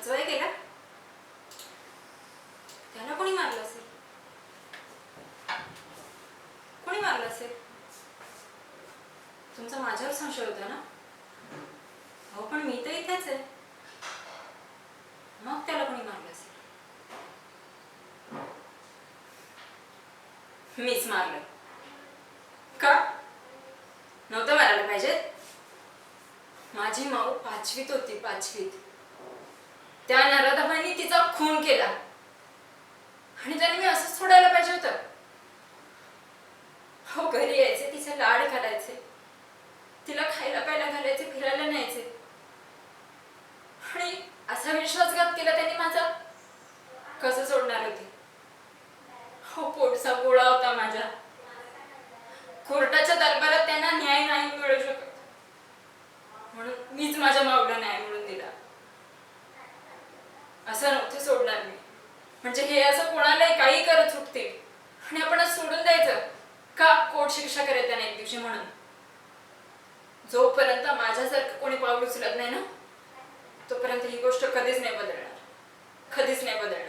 पाचवा गेला. त्याला कोणी मारलं असेल? कोणी मारलं असेल? तुमचा माझ्यावर संशय होता ना? हो, पण मी तर इथेच आहे. मग त्याला कोणी मारलं असेल? मीच मारलं. का? नव्हतं मारायला पाहिजे. माझी माऊ 5वीत होती, 5वीत. त्या नराधमांनी तिचा खून केला आणि त्याने मी असंच सोडायला पाहिजे होतं. हो, घरी यायचे, तिचे लाड घालायचे, तिला खायला प्यायला घालायचे, फिरायला न्यायचे आणि असा विश्वासघात केला त्यांनी माझा. कसं सोडणार होती? हो, पोटचा गोळा होता माझा. कोर्टाच्या दरबारात त्यांना न्याय नाही मिळू शकत म्हणून मीच माझ्या माऊला न्याय मिळवून दिला. असं नव्हते सोडणार मी. म्हणजे हे असं कोणालाही काही करत सुटतील आणि आपण सोडून द्यायचं का? कोर्ट शिक्षा करेल त्यांना एक दिवशी म्हणून. जोपर्यंत माझ्यासारखं कोणी पाऊल उचलत नाही ना, तोपर्यंत ही गोष्ट कधीच नाही बदलणार. कधीच नाही बदलणार.